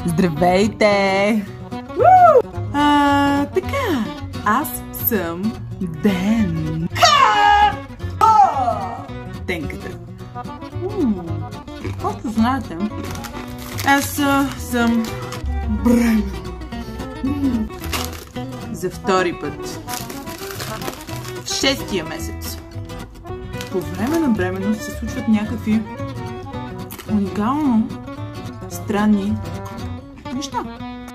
Здравейте! Така, аз съм Ден. Денката. Както знаете, аз съм бременна. За втори път. В 6-тия месец. По време на бременност се случват някакви уникално странни неща.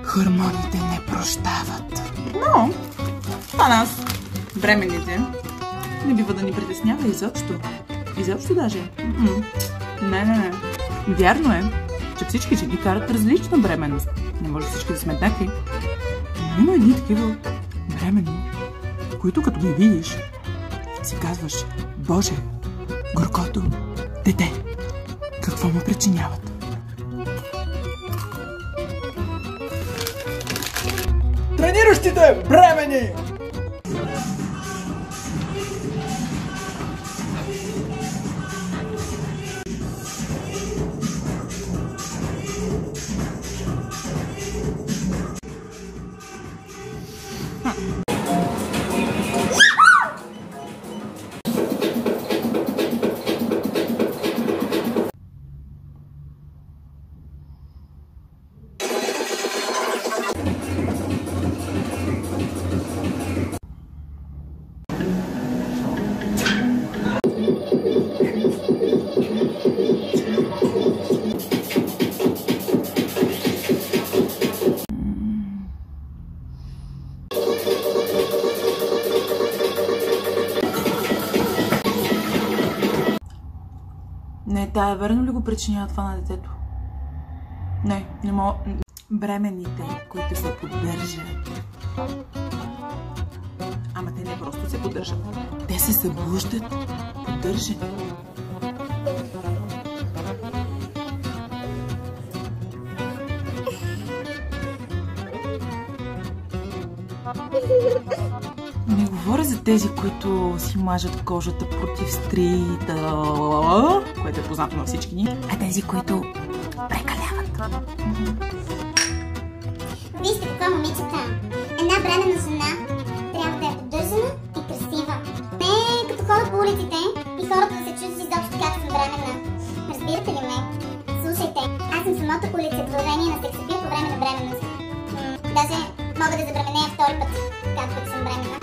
Хормоните не прощават. Но а нас, бременните, не бива да ни притеснява изобщо. Изобщо даже. Не. Вярно е, че всички жени карат различна бременност. Не може всички да сме еднакви. Но има едни такива бременни, които като ги видиш, си казваш: Боже, горкото дете, какво му причиняват? Трениращите бремени! Не, тая верно ли го причинява това на детето? Не мога. Бременните, които се поддържат. Ама те не просто се поддържат. Те се събуждат поддържани. Не говоря за тези, които си мажат кожата против стриите, което е познато на всички ни, а тези, които прекаляват. Вижте какво, момичета. Една бременна жена трябва да е поддържана и красива. Не като ходят по улиците и хората да се чудят изобщо как съм бременна. Разбирате ли ме? Слушайте, аз съм самото олицетворение на сексапил по време на бременност. Даже мога да забременея втори път, както съм бременна.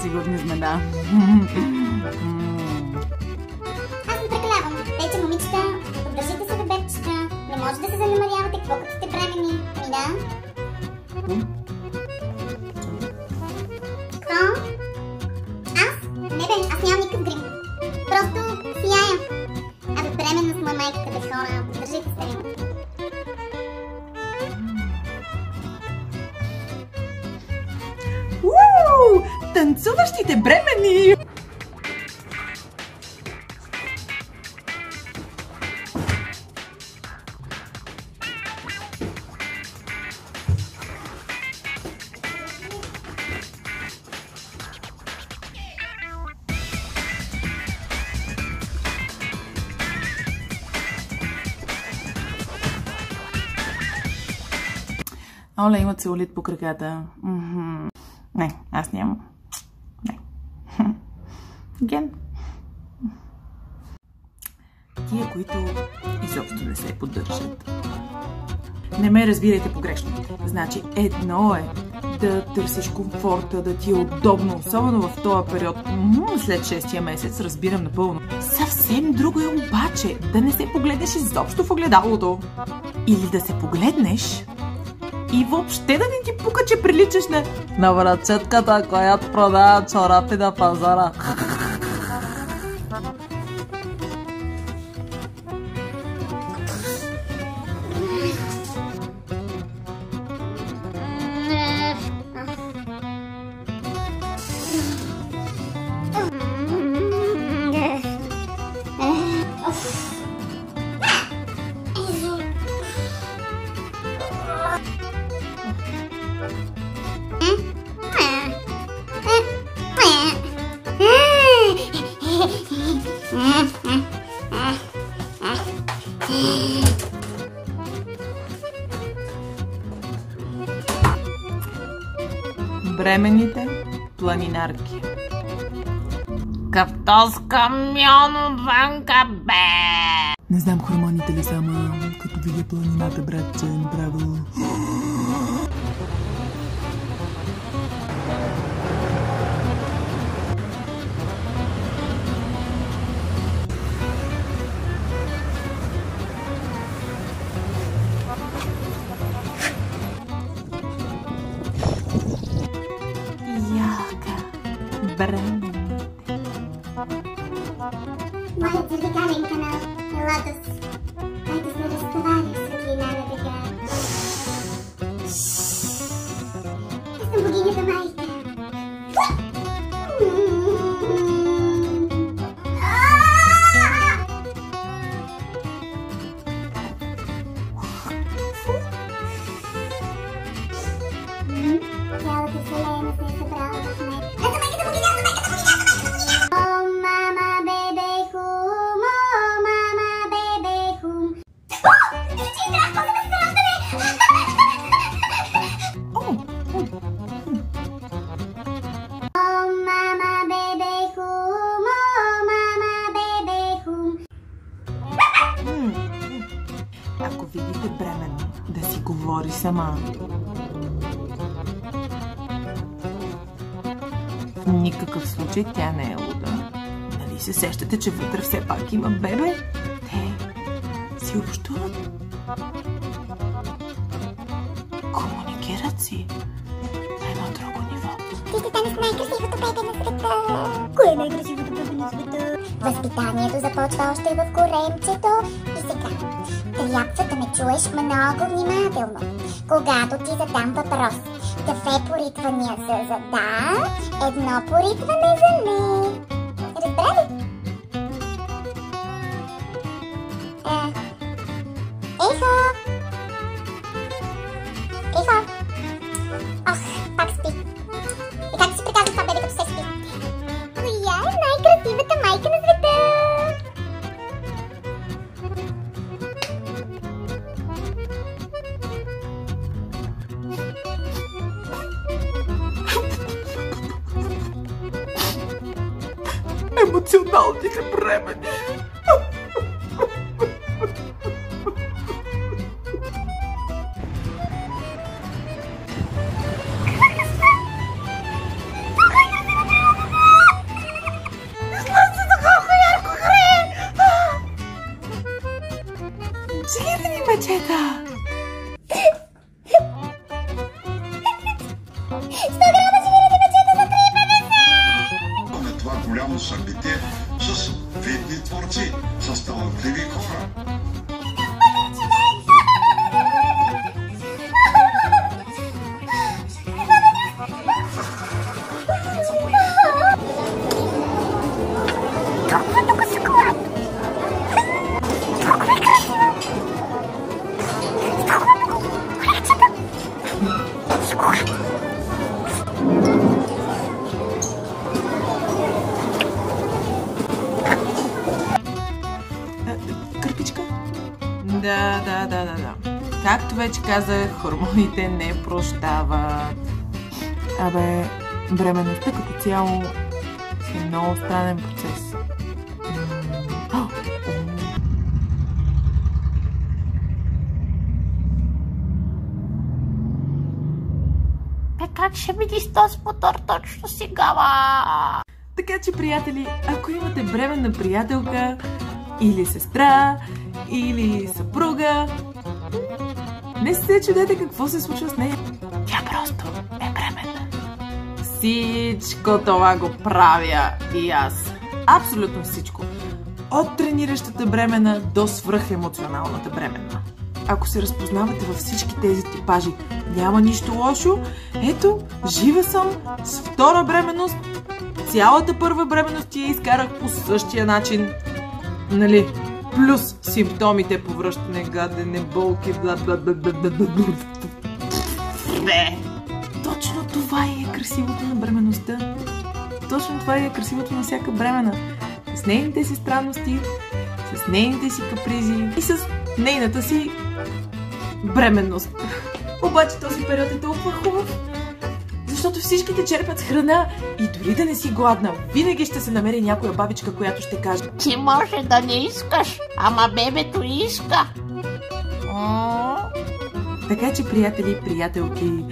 Сигурни сме, да. Аз не прекалявам. Вече, момичета, поддържите се, бебетчета. Не може да се занемарявате, какво като сте бремени. Ами да. Какво? Аз? Не бе, аз нямам никакъв грим. Просто сияя. Абе, бременност ма майката, бе, хора. Поддържите се. Танцуващите бремени! Оля има целулит по краката. Не, аз нямам. Не. Ген. Тия, които изобщо не се поддържат. Не ме разбирайте погрешно. Значи, едно е да търсиш комфорта, да ти е удобно, особено в този период, след 6-тия месец, разбирам напълно. Съвсем друго е обаче да не се погледнеш изобщо в огледалото. Или да се погледнеш и въобще да не ти пука, че приличаш на врачетката, която продава чорапи на пазара. Бременните планинарки. Кафтос камион отвънка, бе! Не знам хормоните ли само, като видя планината, братче, направо. Яка бременните. Моят зървикален канал е Лотос, който се разтовари в светлина на дега. Аз съм богинята майка. Цялата вселена се е събрала в мен. Аз съм майката богиня, аз съм майката богиня, аз съм майката богиня! О, мама, бебе, хум, о, мама, бебе, хум. О, ти трябва да ме сраждане! О, мама, бебе, хум, о, мама, бебе, хум. Ако видите бременно да си говори сама, в никакъв случай тя не е луда. Нали се сещате, че вътре все пак има бебе? Те си общуват. Комуникират си на едно друго ниво. Ти ще станеш най-красивото бебе на света. Кое е най-красивото бебе на света? Възпитанието започва още в коремчето. И сега, трябва да ме чуеш много внимателно. Когато ти задам въпрос, две поритвания за да, едно поритване за не. Разбра ли? Ехо! Ехо! Ох, пак спи. И как си приказва това бебе, като се спи? Коя е най-красивата майка на света? Емоционалните бремени. Цигирани мечета. 100 грама цигирани мечета за 3,50! Това голямо събитие с видни творци, с талантливи хора. Кърпичка? Да. Както вече казах, хормоните не прощават. Абе, бременността като цяло е много странен процес. Как ще види с този мотор точно сега? Така че, приятели, ако имате бременна приятелка или сестра, или съпруга, не се чудете какво се случва с нея. Тя просто е бременна. Всичко това го правя и аз. Абсолютно всичко. От трениращата бремена до свръхемоционалната бременна. Ако се разпознавате във всички тези типажи, няма нищо лошо. Ето, жива съм с втора бременност. Цялата първа бременност ти я изкарах по същия начин. Нали? Плюс симптомите, повръщане, гадене, болки, Не! Точно това е красивото на бременността. Точно това е красивото на всяка бремена. с нейните си странности, с нейните си капризи и с нейната си бременност. Обаче този период е толкова хубав, защото всичките черпят храна и дори да не си гладна, винаги ще се намери някоя бабичка, която ще каже: ти може да не искаш, ама бебето иска. Така че, приятели, приятелки,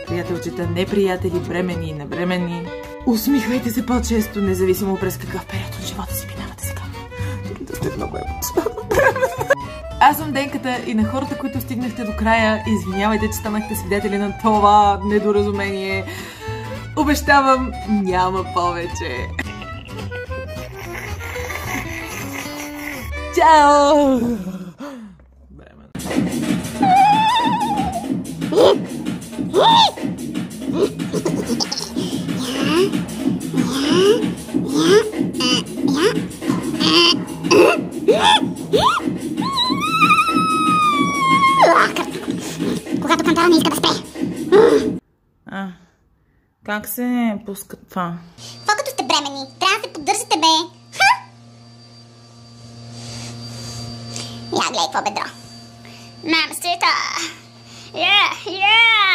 приятелчета, неприятели, бремени и небремени, усмихвайте се по-често, независимо през какъв период от живота си минавате сега. Да сте много Аз съм Денката и на хората, които стигнахте до края, извинявайте, че станахте свидетели на това недоразумение. Обещавам, няма повече. Чао! Когато кантара не иска да спре. Как се пуска това? Това като сте бремени, трябва да се поддържате, бе. Я, гледай какво бедро. Мамсита! Yeah!